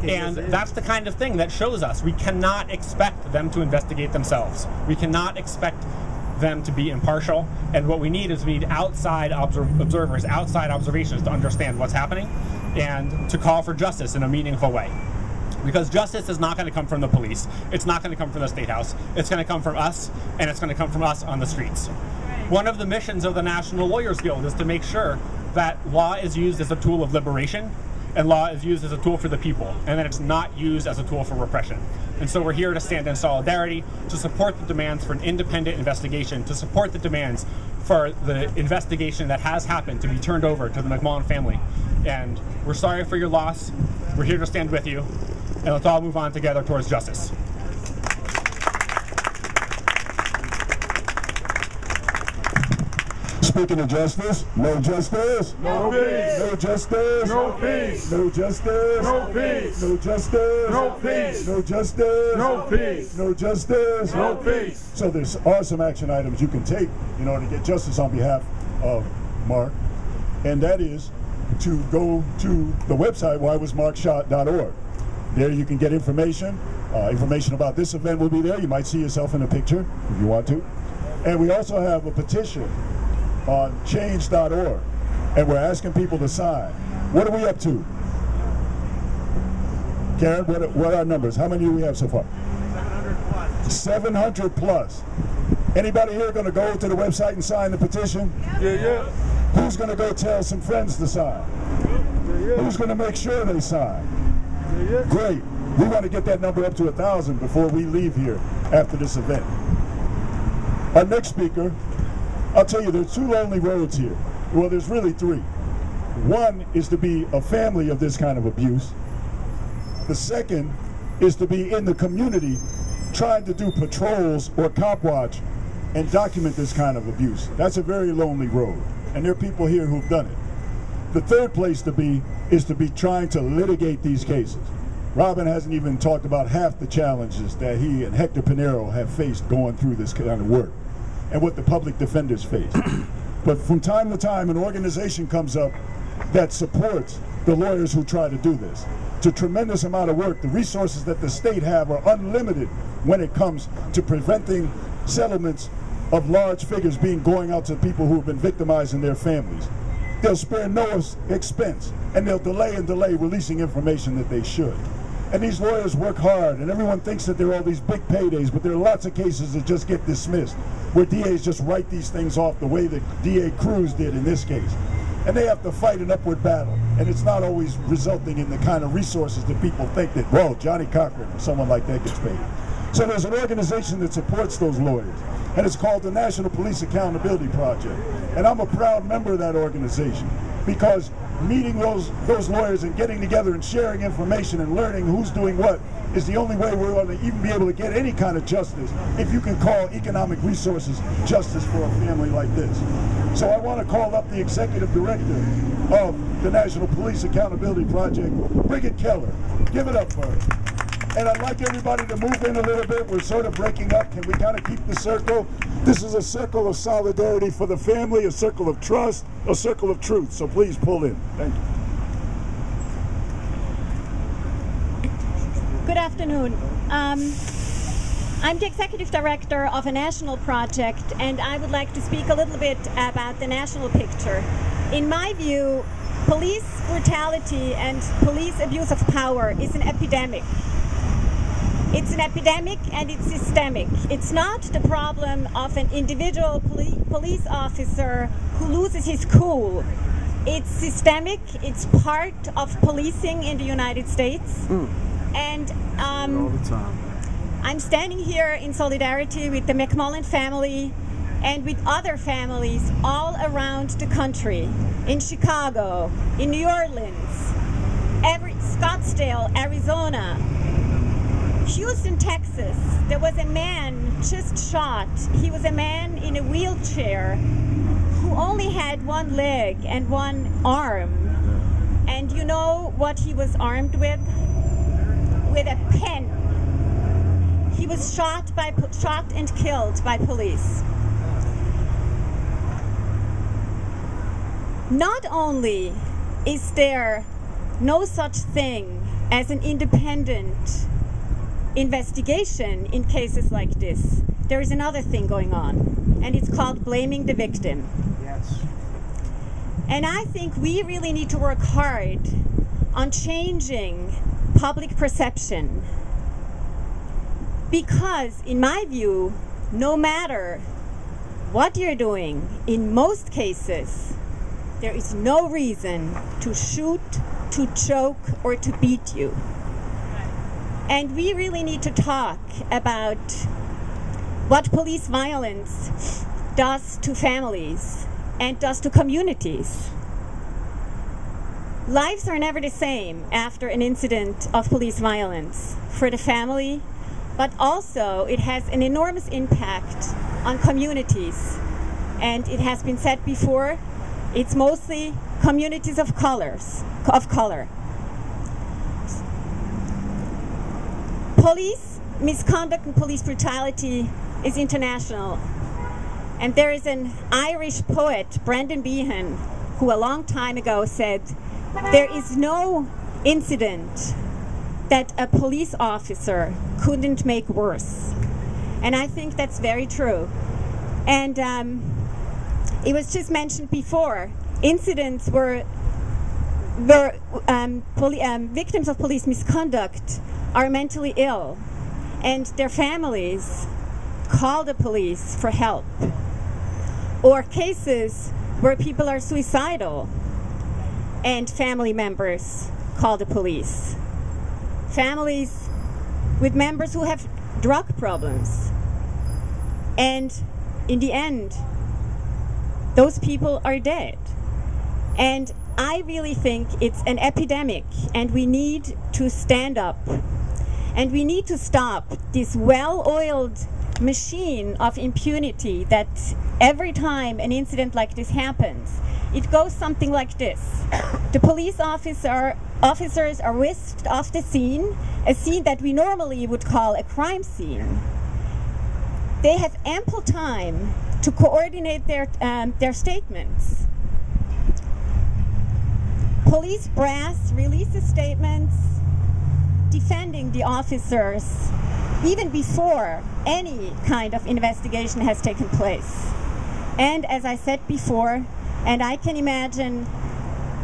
And that's the kind of thing that shows us we cannot expect them to investigate themselves. We cannot expect them to be impartial, and what we need is we need outside observers, outside observations to understand what's happening and to call for justice in a meaningful way. Because justice is not going to come from the police, it's not going to come from the State House, it's going to come from us, and it's going to come from us on the streets. One of the missions of the National Lawyers Guild is to make sure that law is used as a tool of liberation and law is used as a tool for the people, and that it's not used as a tool for repression. And so we're here to stand in solidarity, to support the demands for an independent investigation, to support the demands for the investigation that has happened to be turned over to the McMullen family. And we're sorry for your loss. We're here to stand with you, and let's all move on together towards justice. Speaking of justice, no justice, no peace, no justice, no peace, no justice, no peace, no justice, no peace, no justice, no peace, no justice, no peace. So there are some action items you can take in order to get justice on behalf of Mark, and that is to go to the website whywasmarkshot.org. There you can get information. Information about this event will be there. You might see yourself in a picture if you want to. And we also have a petition on change.org, and we're asking people to sign. What are we up to? Karen, what are our numbers? How many do we have so far? 700 plus. 700 plus. Anybody here going to go to the website and sign the petition? Yeah. Who's going to go tell some friends to sign? Yeah. Who's going to make sure they sign? Yeah. Great. We want to get that number up to 1,000 before we leave here after this event. Our next speaker, I'll tell you, there's two lonely roads here. Well, there's really three. One is to be a family of this kind of abuse. The second is to be in the community trying to do patrols or cop watch and document this kind of abuse. That's a very lonely road, and there are people here who've done it. The third place to be is to be trying to litigate these cases. Robin hasn't even talked about half the challenges that he and Hector Pinero have faced going through this kind of work, and what the public defenders face. But from time to time, an organization comes up that supports the lawyers who try to do this. It's a tremendous amount of work. The resources that the state have are unlimited when it comes to preventing settlements of large figures going out to people who have been victimized and their families. They'll spare no expense, and they'll delay releasing information that they should. And these lawyers work hard, and everyone thinks that there are all these big paydays, but there are lots of cases that just get dismissed, where DAs just write these things off the way that DA Cruz did in this case. And they have to fight an upward battle, and it's not always resulting in the kind of resources that people think that, well, Johnny Cochran or someone like that gets paid. So there's an organization that supports those lawyers, and it's called the National Police Accountability Project. And I'm a proud member of that organization, because meeting those lawyers and getting together and sharing information and learning who's doing what is the only way we're going to even be able to get any kind of justice, if you can call economic resources justice for a family like this. So I want to call up the executive director of the National Police Accountability Project, Brigitte Keller. Give it up for her. And I'd like everybody to move in a little bit. We're sort of breaking up. Can we kind of keep the circle? This is a circle of solidarity for the family, a circle of trust, a circle of truth. So please pull in. Thank you. Good afternoon. I'm the executive director of a national project, and I would like to speak a little bit about the national picture. In my view, police brutality and police abuse of power is an epidemic. It's an epidemic and it's systemic. It's not the problem of an individual police officer who loses his cool. It's systemic. It's part of policing in the United States. And all the time. I'm standing here in solidarity with the McMullen family and with other families all around the country, in Chicago, in New Orleans, Scottsdale, Arizona, Houston, Texas. There was a man just shot. He was a man in a wheelchair who only had one leg and one arm. And you know what he was armed with? With a pen. He was shot and killed by police. Not only is there no such thing as an independent investigation in cases like this, there is another thing going on, and it's called blaming the victim. Yes. And I think we really need to work hard on changing public perception, because in my view, no matter what you're doing, in most cases there is no reason to shoot, to choke, or to beat you. And we really need to talk about what police violence does to families and does to communities. Lives are never the same after an incident of police violence for the family, but also it has an enormous impact on communities. And it has been said before, it's mostly communities of color. Police misconduct and police brutality is international. And there is an Irish poet, Brendan Behan, who a long time ago said, there is no incident that a police officer couldn't make worse. And I think that's very true. And it was just mentioned before, incidents where victims of police misconduct are mentally ill and their families call the police for help. Or cases where people are suicidal and family members call the police. Families with members who have drug problems. And in the end, those people are dead. And I really think it's an epidemic, and we need to stand up. And we need to stop this well-oiled machine of impunity that every time an incident like this happens, it goes something like this. The police officers are whisked off the scene, a scene that we normally would call a crime scene. They have ample time to coordinate their statements. Police brass releases statements defending the officers even before any kind of investigation has taken place. And as I said before, and I can imagine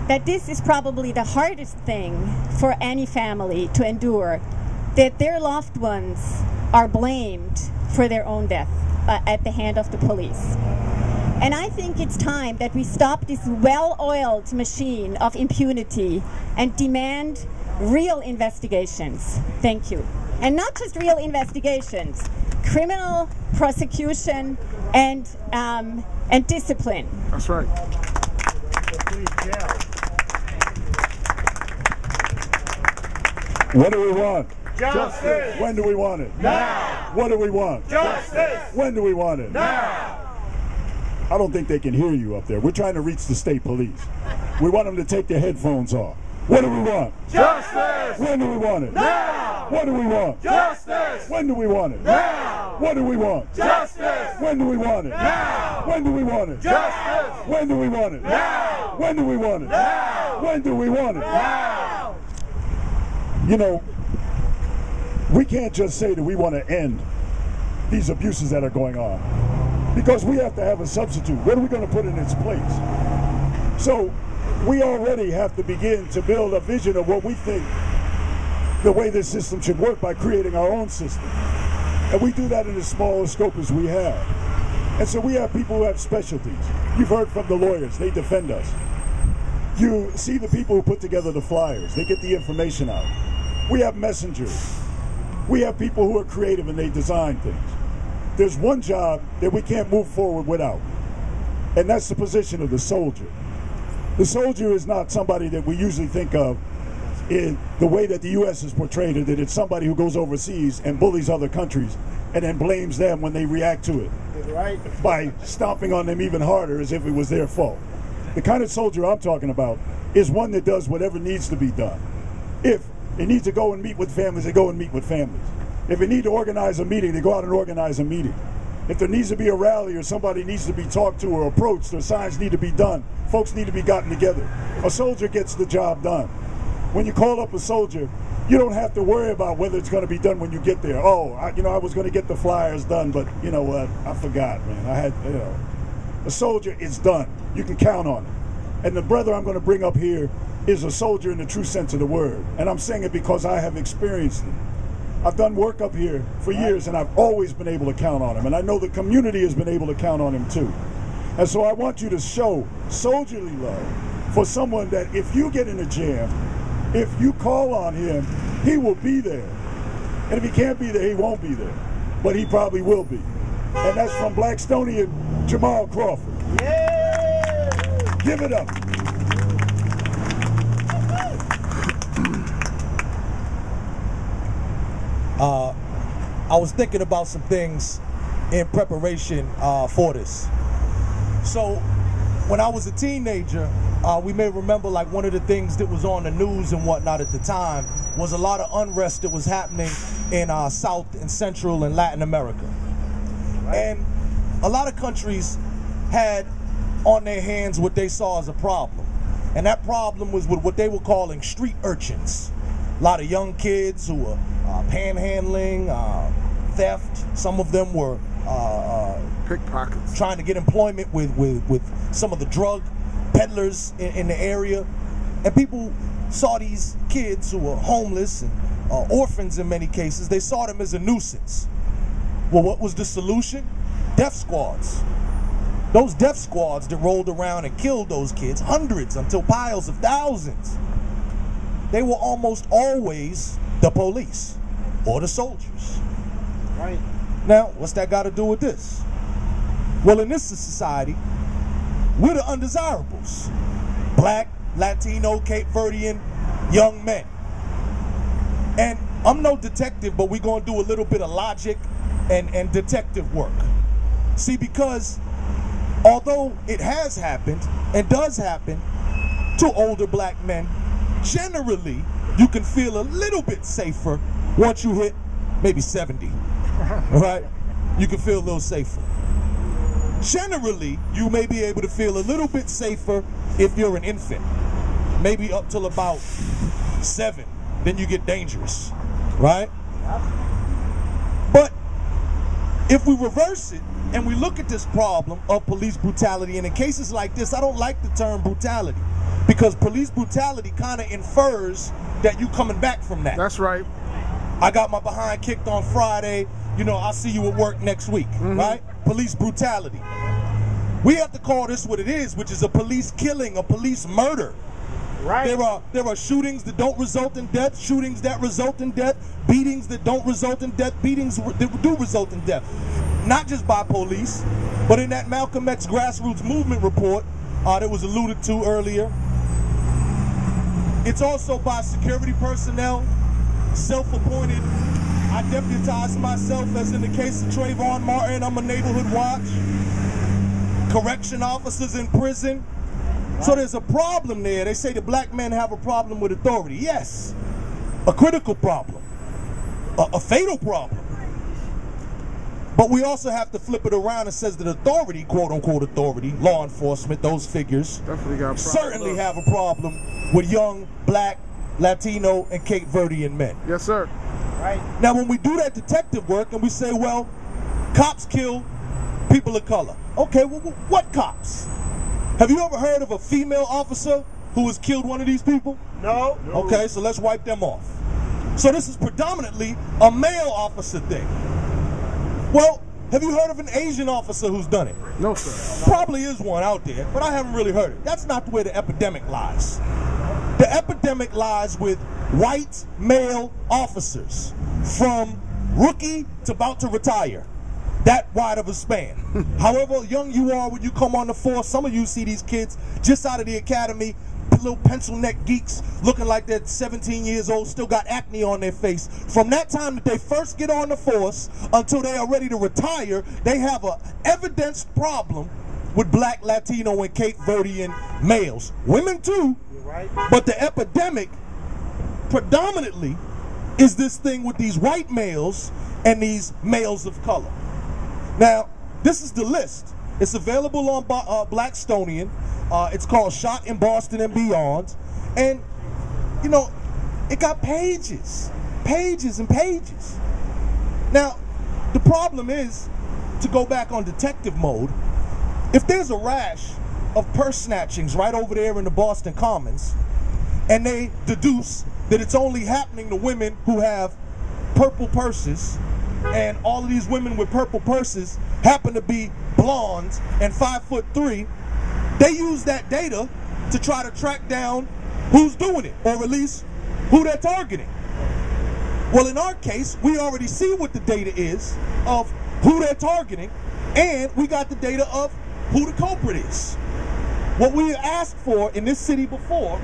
that this is probably the hardest thing for any family to endure, that their loved ones are blamed for their own death at the hand of the police. And I think it's time that we stop this well-oiled machine of impunity and demand real investigations. Thank you. And not just real investigations, criminal prosecution and discipline. That's right. What do we want? Justice. When do we want it? Now. What do we want? Justice. When do we want it? Now. I don't think they can hear you up there. We're trying to reach the state police. We want them to take their headphones off. What do we want? Justice. When do we want it? Now. What do we want? Justice. When do we want it? Now. What do we want? Justice. When do we want it? Now. When do we want it? Justice. When do we want it? Now. When do we want it? Now. When do we want it? Now. You know, we can't just say that we want to end these abuses that are going on, because we have to have a substitute. What are we going to put in its place? So we already have to begin to build a vision of what we think the way this system should work by creating our own system. And we do that in as small a scope as we have. And so we have people who have specialties. You've heard from the lawyers, they defend us. You see the people who put together the flyers, they get the information out. We have messengers. We have people who are creative and they design things. There's one job that we can't move forward without, and that's the position of the soldier. The soldier is not somebody that we usually think of in the way that the U.S. has portrayed it, that it's somebody who goes overseas and bullies other countries and then blames them when they react to it, Right. by stomping on them even harder as if it was their fault. The kind of soldier I'm talking about is one that does whatever needs to be done. If it needs to go and meet with families, they go and meet with families. If it needs to organize a meeting, they go out and organize a meeting. If there needs to be a rally or somebody needs to be talked to or approached or signs need to be done, folks need to be gotten together. A soldier gets the job done. When you call up a soldier, you don't have to worry about whether it's going to be done when you get there. Oh, I was going to get the flyers done, but you know what? I forgot, man. A soldier is done. You can count on it. And the brother I'm going to bring up here is a soldier in the true sense of the word. And I'm saying it because I have experienced it. I've done work up here for years, and I've always been able to count on him. And I know the community has been able to count on him too. And so I want you to show soldierly love for someone that if you get in a jam, if you call on him, he will be there. And if he can't be there, he won't be there. But he probably will be. And that's from Blackstonian Jamal Crawford. Yeah! Give it up. I was thinking about some things in preparation for this. So when I was a teenager, we may remember like one of the things that was on the news and whatnot at the time was a lot of unrest that was happening in South and Central and Latin America. And a lot of countries had on their hands what they saw as a problem. And that problem was with what they were calling street urchins. A lot of young kids who were panhandling, theft. Some of them were pickpockets, trying to get employment with some of the drug peddlers in the area. And people saw these kids who were homeless and orphans in many cases. They saw them as a nuisance. Well, what was the solution? Death squads. Those death squads that rolled around and killed those kids, hundreds until piles of thousands. They were almost always the police or the soldiers. Right. Now, what's that got to do with this? Well, in this society, we're the undesirables. Black, Latino, Cape Verdean, young men. And I'm no detective, but we're going to do a little bit of logic and detective work. See, because although it has happened and does happen to older black men, generally you can feel a little bit safer once you hit maybe 70, right? You can feel a little safer. Generally, you may be able to feel a little bit safer if you're an infant, maybe up till about 7, then you get dangerous, right? But if we reverse it and we look at this problem of police brutality, and in cases like this, I don't like the term brutality, because police brutality kind of infers that you coming back from that. That's right. I got my behind kicked on Friday, you know, I'll see you at work next week, right? Police brutality. We have to call this what it is, which is a police killing, a police murder. Right. There are shootings that don't result in death, shootings that result in death, beatings that don't result in death, beatings that do result in death. Not just by police, but in that Malcolm X grassroots movement report that was alluded to earlier, it's also by security personnel, self-appointed. I deputized myself, as in the case of Trayvon Martin, I'm a neighborhood watch. Correction officers in prison. So there's a problem there. They say that black men have a problem with authority. Yes, a critical problem, a fatal problem. But we also have to flip it around and says that authority, quote unquote authority, law enforcement, those figures, certainly have a problem with young black, Latino, and Cape Verdean men. Yes, sir. Right. Now, when we do that detective work and we say, well, cops kill people of color. Okay, well, what cops? Have you ever heard of a female officer who has killed one of these people? No. Okay, so let's wipe them off. So this is predominantly a male officer thing. Well, have you heard of an Asian officer who's done it? No, sir. Probably is one out there, but I haven't really heard it. That's not where the epidemic lies. The epidemic lies with white male officers from rookie to about to retire. That wide of a span. However young you are when you come on the force, some of you see these kids just out of the academy, little pencil neck geeks looking like they're 17 years old, still got acne on their face. From that time that they first get on the force until they are ready to retire, they have an evidenced problem with black, Latino, and Cape Verdean males. Women too, but the epidemic predominantly is this thing with these white males and these males of color. Now, this is the list. It's available on Blackstonian. It's called Shot in Boston and Beyond. And, you know, it got pages, pages and pages. Now, the problem is, to go back on detective mode, if there's a rash of purse snatchings right over there in the Boston Commons, and they deduce that it's only happening to women who have purple purses, and all of these women with purple purses happen to be blondes and 5'3", they use that data to try to track down who's doing it, or at least who they're targeting. Well, in our case, we already see what the data is of who they're targeting, and we got the data of who the culprit is. What we asked for in this city before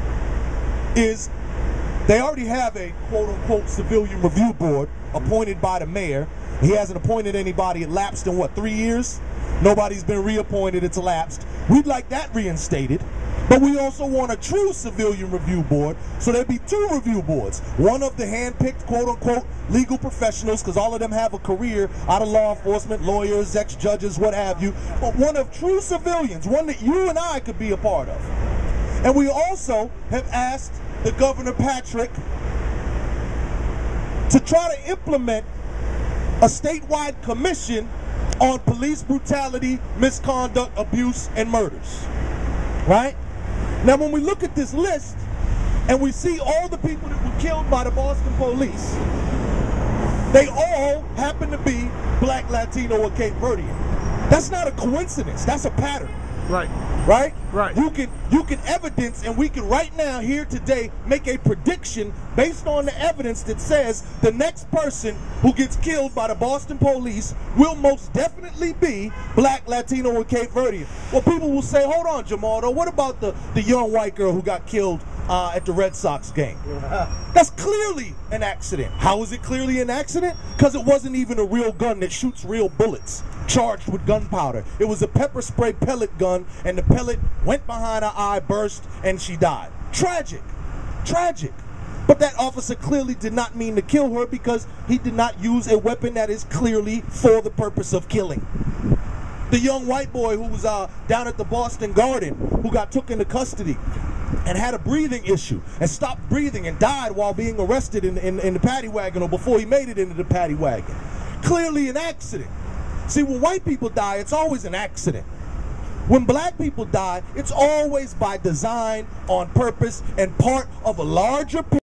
is they already have a quote-unquote civilian review board appointed by the mayor. He hasn't appointed anybody. It lapsed in what, 3 years? Nobody's been reappointed. It's elapsed. We'd like that reinstated. But we also want a true civilian review board, so there'd be 2 review boards. One of the hand-picked, quote-unquote, legal professionals, because all of them have a career out of law enforcement, lawyers, ex-judges, what have you. But one of true civilians, one that you and I could be a part of. And we also have asked the Governor Patrick to try to implement a statewide commission on police brutality, misconduct, abuse, and murders. Right? Now, when we look at this list and we see all the people that were killed by the Boston police, they all happen to be black, Latino, or Cape Verdean. That's not a coincidence. That's a pattern. Right. Right? Right. You can evidence, and we can right now here today make a prediction based on the evidence that says the next person who gets killed by the Boston police will most definitely be black, Latino, or Cape Verdean. Well, people will say, hold on, Jamal, though, what about the young white girl who got killed at the Red Sox game? That's clearly an accident. How is it clearly an accident? Because it wasn't even a real gun that shoots real bullets charged with gunpowder. It was a pepper spray pellet gun, and the pellet went behind her eye, burst, and she died. Tragic. Tragic. But that officer clearly did not mean to kill her because he did not use a weapon that is clearly for the purpose of killing. The young white boy who was down at the Boston Garden, who got took into custody and had a breathing issue and stopped breathing and died while being arrested in the paddy wagon, or before he made it into the paddy wagon. Clearly an accident. See, when white people die, it's always an accident. When black people die, it's always by design, on purpose, and part of a larger picture.